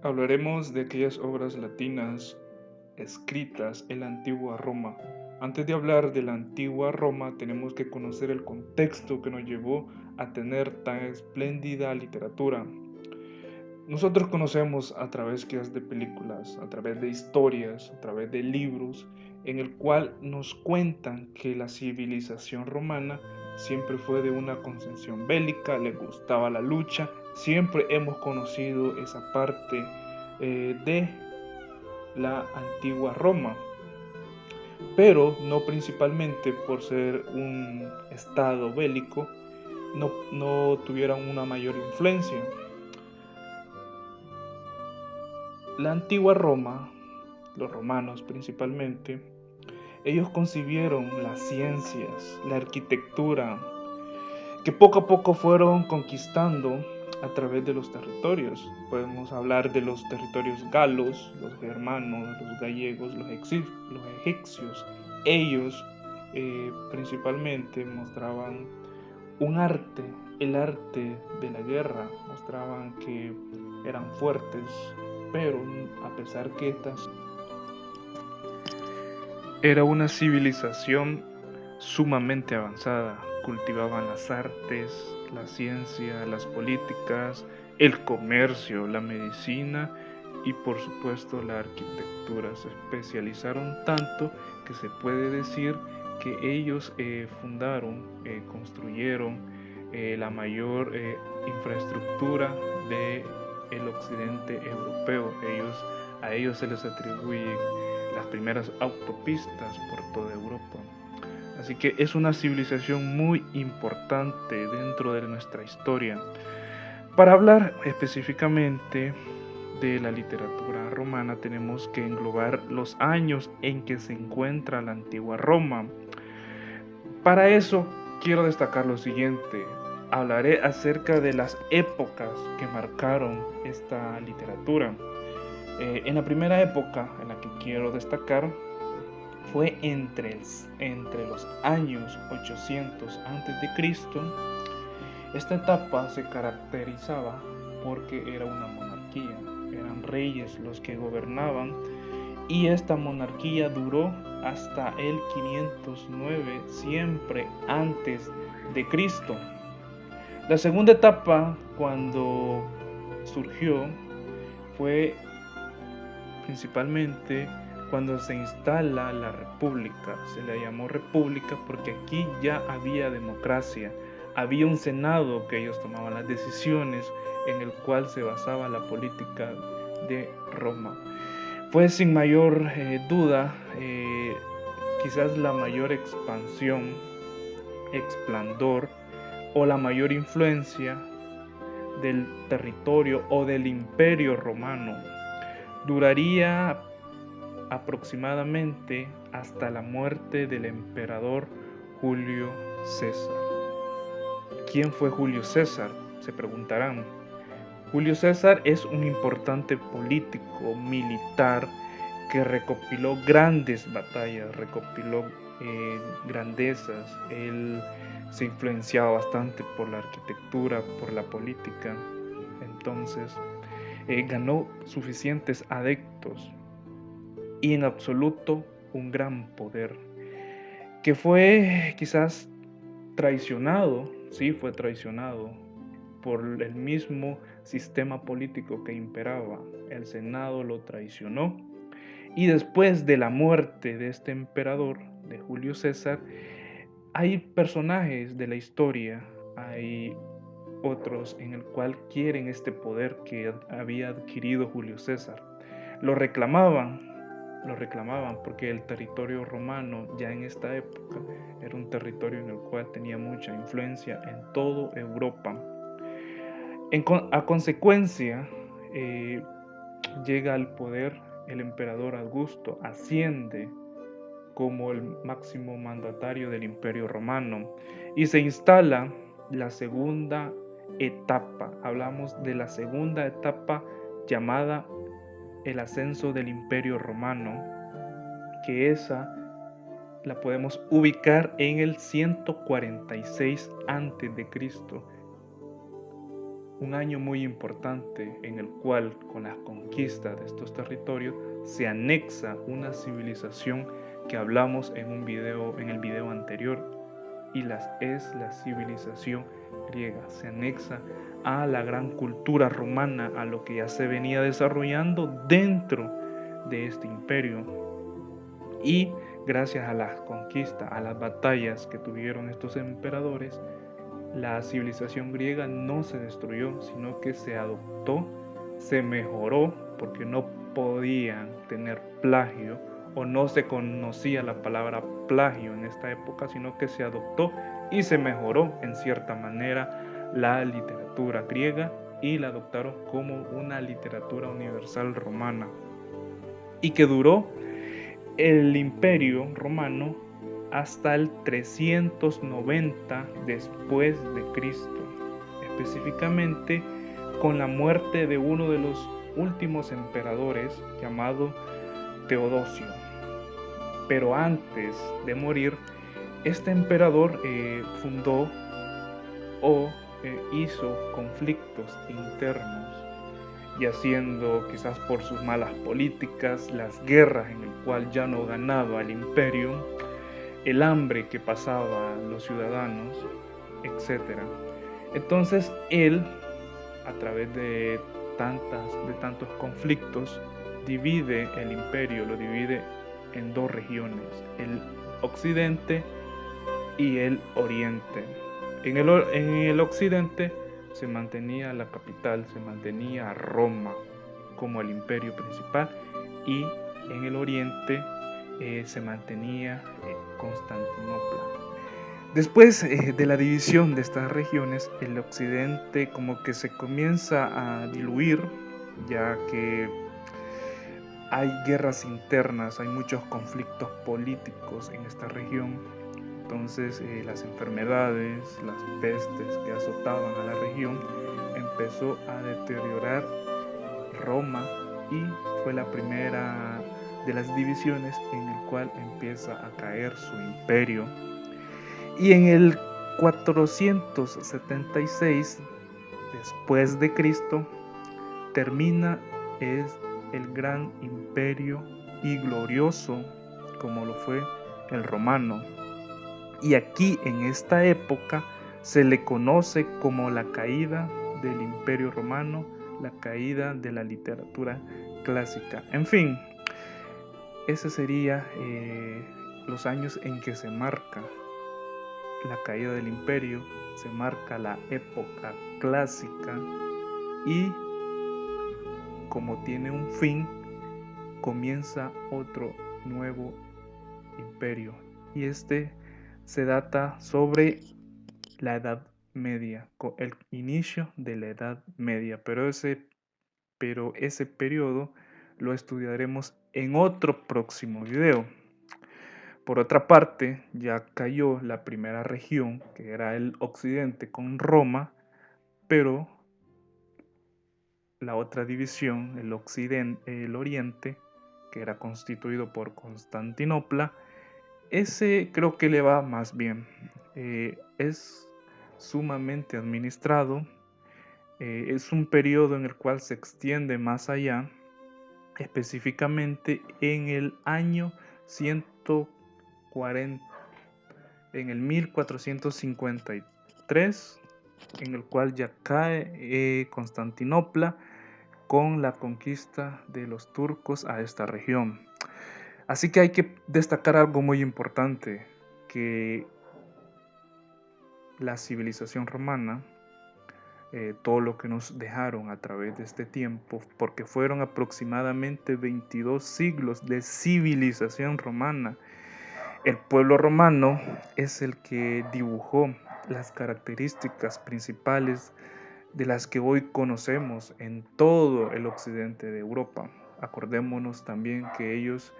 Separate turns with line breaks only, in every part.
Hablaremos de aquellas obras latinas escritas en la antigua Roma. Antes de hablar de la antigua Roma, tenemos que conocer el contexto que nos llevó a tener tan espléndida literatura. Nosotros conocemos a través quizás de películas, a través de historias, a través de libros, en el cual nos cuentan que la civilización romana siempre fue de una concepción bélica, le gustaba la lucha, siempre hemos conocido esa parte de la antigua Roma, pero no principalmente por ser un estado bélico, no tuvieran una mayor influencia. La antigua Roma, los romanos principalmente, ellos concibieron las ciencias, la arquitectura, que poco a poco fueron conquistando a través de los territorios. Podemos hablar de los territorios galos, los germanos, los gallegos, los egipcios. Ellos principalmente mostraban un arte, el arte de la guerra, mostraban que eran fuertes, pero a pesar que estas era una civilización sumamente avanzada, cultivaban las artes, la ciencia, las políticas, el comercio, la medicina y por supuesto la arquitectura. Se especializaron tanto que se puede decir que ellos construyeron la mayor infraestructura del occidente europeo. A ellos se les atribuye las primeras autopistas por toda Europa. Así que es una civilización muy importante dentro de nuestra historia. Para hablar específicamente de la literatura romana, tenemos que englobar los años en que se encuentra la antigua Roma. Para eso quiero destacar lo siguiente. Hablaré acerca de las épocas que marcaron esta literatura. En la primera época en la que quiero destacar fue entre los años 800 a.C. Esta etapa se caracterizaba porque era una monarquía, eran reyes los que gobernaban y esta monarquía duró hasta el 509, siempre antes de Cristo. La segunda etapa, cuando surgió, fue principalmente cuando se instala la república. Se le llamó república porque aquí ya había democracia, había un senado que ellos tomaban las decisiones, en el cual se basaba la política de Roma. Fue sin mayor duda quizás la mayor expansión, esplendor o la mayor influencia del territorio o del imperio romano. Duraría aproximadamente hasta la muerte del emperador Julio César. ¿Quién fue Julio César? Se preguntarán. Julio César es un importante político militar que recopiló grandes batallas, recopiló grandezas. Él se influenciaba bastante por la arquitectura, por la política. Entonces, ganó suficientes adeptos y en absoluto un gran poder, que fue quizás traicionado, sí fue traicionado por el mismo sistema político que imperaba. El Senado lo traicionó y después de la muerte de este emperador, de Julio César, hay personajes de la historia, hay otros en el cual quieren este poder que había adquirido Julio César. Lo reclamaban porque el territorio romano ya en esta época era un territorio en el cual tenía mucha influencia en toda Europa. A consecuencia, llega al poder el emperador Augusto, asciende como el máximo mandatario del Imperio Romano y se instala la segunda etapa. Hablamos de la segunda etapa llamada el ascenso del Imperio Romano, que esa la podemos ubicar en el 146 a.C. un año muy importante en el cual con las conquistas de estos territorios se anexa una civilización que hablamos en el video anterior, y es la civilización griega. Se anexa a la gran cultura romana, a lo que ya se venía desarrollando dentro de este imperio. Y gracias a las conquistas, a las batallas que tuvieron estos emperadores, la civilización griega no se destruyó, sino que se adoptó, se mejoró, porque no podían tener plagio, o no se conocía la palabra plagio en esta época, sino que se adoptó y se mejoró en cierta manera la literatura griega y la adoptaron como una literatura universal romana, y que duró el imperio romano hasta el 390 después de Cristo, específicamente con la muerte de uno de los últimos emperadores llamado Teodosio. Pero antes de morir, este emperador fundó o hizo conflictos internos, y haciendo, quizás por sus malas políticas, las guerras en el cual ya no ganaba el imperio, el hambre que pasaba los ciudadanos, etc. Entonces él, a través de tantos conflictos, divide el imperio, lo divide en dos regiones, el occidente y el oriente. En el occidente se mantenía la capital, se mantenía Roma como el imperio principal, y en el oriente se mantenía Constantinopla. Después de la división de estas regiones, el occidente como que se comienza a diluir, ya que hay guerras internas, hay muchos conflictos políticos en esta región. Entonces las enfermedades, las pestes que azotaban a la región, empezó a deteriorar Roma, y fue la primera de las divisiones en el cual empieza a caer su imperio. Y en el 476 después de Cristo termina el gran imperio y glorioso como lo fue el romano. Y aquí en esta época se le conoce como la caída del imperio romano, la caída de la literatura clásica. En fin, ese sería los años en que se marca la caída del imperio, se marca la época clásica, y como tiene un fin, comienza otro nuevo imperio, y este se data sobre la Edad Media, con el inicio de la Edad Media, pero ese periodo lo estudiaremos en otro próximo video. Por otra parte, ya cayó la primera región, que era el occidente con Roma, pero la otra división, el oriente, que era constituido por Constantinopla, ese creo que le va más bien. Es sumamente administrado, es un periodo en el cual se extiende más allá, específicamente en el año 140, en el 1453, en el cual ya cae Constantinopla con la conquista de los turcos a esta región. Así que hay que destacar algo muy importante, que la civilización romana, todo lo que nos dejaron a través de este tiempo, porque fueron aproximadamente 22 siglos de civilización romana. El pueblo romano es el que dibujó las características principales de las que hoy conocemos en todo el occidente de Europa. Acordémonos también que ellos,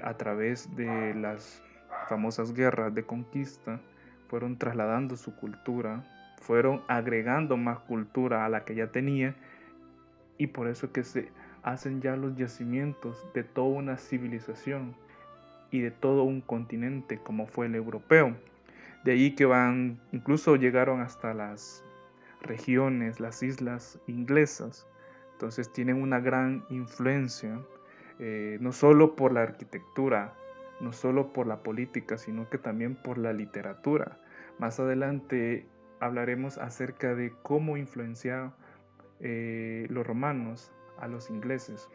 a través de las famosas guerras de conquista, fueron trasladando su cultura, fueron agregando más cultura a la que ya tenía, y por eso que se hacen ya los yacimientos de toda una civilización y de todo un continente como fue el europeo. De ahí que incluso llegaron hasta las regiones, las islas inglesas. Entonces tienen una gran influencia, no solo por la arquitectura, no solo por la política, sino que también por la literatura. Más adelante hablaremos acerca de cómo influenciaron los romanos a los ingleses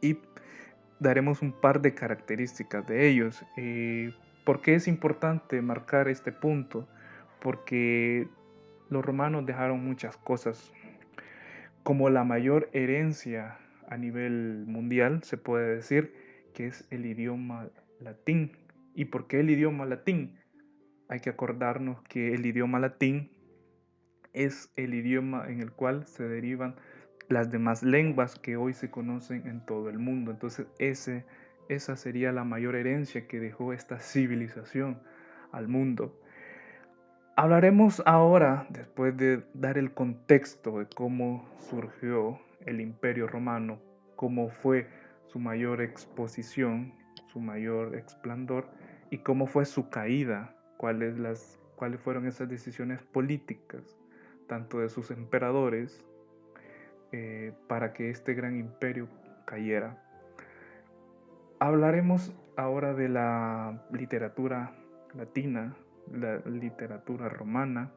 y daremos un par de características de ellos. ¿Por qué es importante marcar este punto? Porque los romanos dejaron muchas cosas, como la mayor herencia a nivel mundial, se puede decir que es el idioma latín. ¿Y por qué el idioma latín? Hay que acordarnos que el idioma latín es el idioma en el cual se derivan las demás lenguas que hoy se conocen en todo el mundo. Entonces esa sería la mayor herencia que dejó esta civilización al mundo. Hablaremos ahora, después de dar el contexto de cómo surgió el Imperio Romano, cómo fue su mayor exposición, su mayor esplendor y cómo fue su caída, cuáles fueron esas decisiones políticas, tanto de sus emperadores, para que este gran imperio cayera. Hablaremos ahora de la literatura latina, la literatura romana.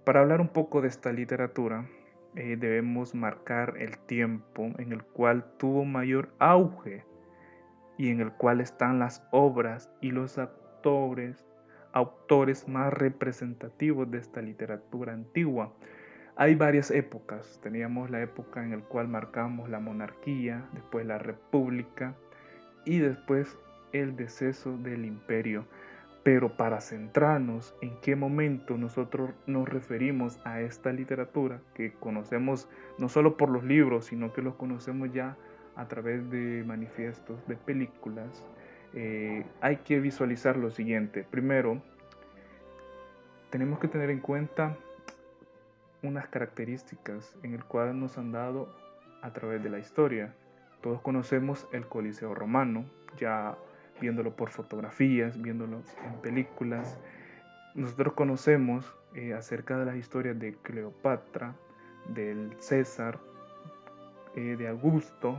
Para hablar un poco de esta literatura, debemos marcar el tiempo en el cual tuvo mayor auge y en el cual están las obras y los autores más representativos de esta literatura antigua. Hay varias épocas. Teníamos la época en la cual marcamos la monarquía, después la república y después el deceso del imperio. Pero para centrarnos en qué momento nosotros nos referimos a esta literatura que conocemos no solo por los libros, sino que los conocemos ya a través de manifiestos, de películas, hay que visualizar lo siguiente. Primero, tenemos que tener en cuenta unas características en el cual nos han dado a través de la historia. Todos conocemos el Coliseo Romano, ya viéndolo por fotografías, viéndolo en películas. Nosotros conocemos acerca de las historias de Cleopatra, del César, de Augusto.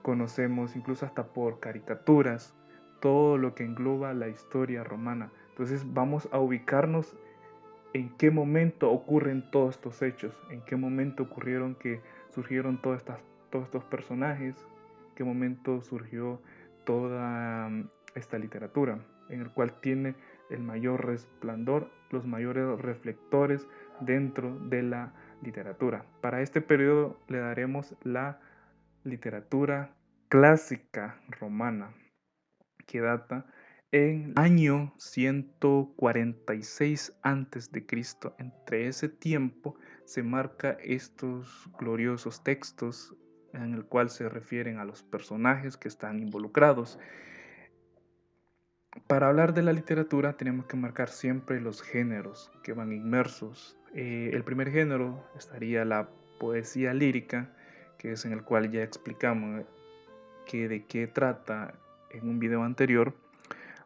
Conocemos incluso hasta por caricaturas todo lo que engloba la historia romana. Entonces vamos a ubicarnos en qué momento ocurren todos estos hechos, en qué momento ocurrieron que surgieron todos estos personajes, en qué momento surgió toda esta literatura, en el cual tiene el mayor resplandor, los mayores reflectores dentro de la literatura. Para este periodo le daremos la literatura clásica romana, que data en el año 146 a.C. Entre ese tiempo se marca estos gloriosos textos en el cual se refieren a los personajes que están involucrados. Para hablar de la literatura tenemos que marcar siempre los géneros que van inmersos. El primer género estaría la poesía lírica, que es en el cual ya explicamos de qué trata en un video anterior.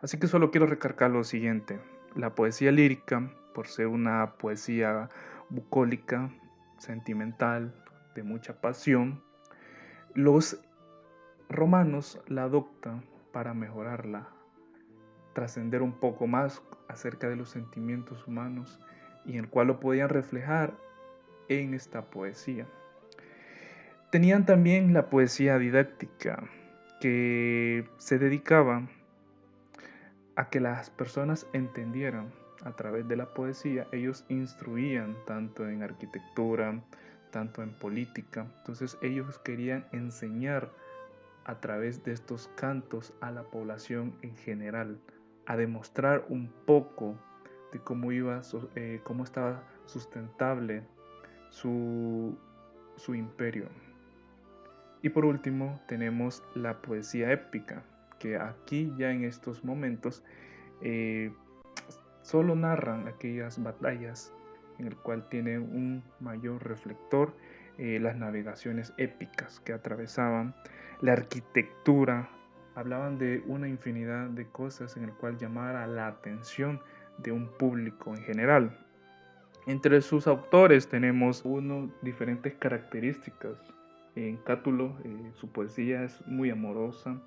Así que solo quiero recalcar lo siguiente. La poesía lírica, por ser una poesía bucólica, sentimental, de mucha pasión, los romanos la adoptan para mejorarla, trascender un poco más acerca de los sentimientos humanos y en el cual lo podían reflejar en esta poesía. Tenían también la poesía didáctica, que se dedicaba a que las personas entendieran a través de la poesía. Ellos instruían tanto en arquitectura, tanto en política. Entonces ellos querían enseñar a través de estos cantos a la población en general, a demostrar un poco de cómo estaba sustentable su imperio. Y por último tenemos la poesía épica, que aquí ya en estos momentos solo narran aquellas batallas en el cual tiene un mayor reflector, las navegaciones épicas que atravesaban, la arquitectura, hablaban de una infinidad de cosas en el cual llamara la atención de un público en general. Entre sus autores tenemos diferentes características. En Cátulo, su poesía es muy amorosa,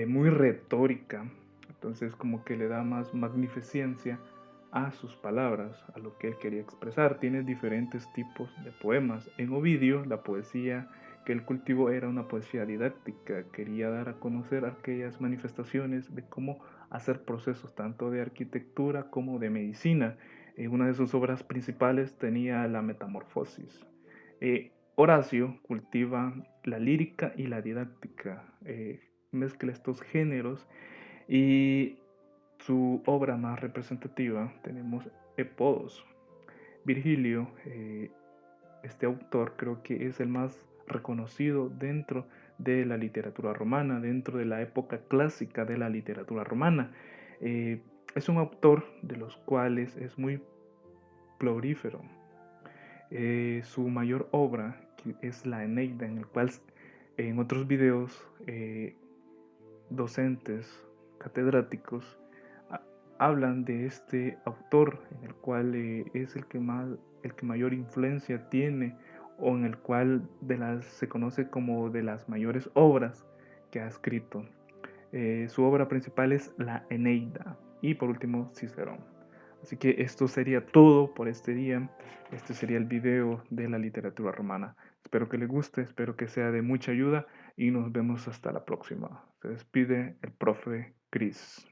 muy retórica, entonces como que le da más magnificencia a sus palabras, a lo que él quería expresar. Tiene diferentes tipos de poemas. En Ovidio, la poesía que él cultivó era una poesía didáctica, quería dar a conocer aquellas manifestaciones de cómo hacer procesos tanto de arquitectura como de medicina. Una de sus obras principales tenía la Metamorfosis. Horacio cultiva la lírica y la didáctica, mezcla estos géneros y su obra más representativa tenemos Epodos. Virgilio, este autor creo que es el más reconocido dentro de la literatura romana, dentro de la época clásica de la literatura romana. Eh, es un autor de los cuales es muy prolífero. Su mayor obra es la Eneida, en el cual en otros videos docentes, catedráticos, hablan de este autor en el cual es el que mayor influencia tiene o en el cual se conoce como de las mayores obras que ha escrito. Su obra principal es la Eneida y por último Cicerón. Así que esto sería todo por este día. Este sería el video de la literatura romana. Espero que les guste, espero que sea de mucha ayuda y nos vemos hasta la próxima. Se despide el profe Chris.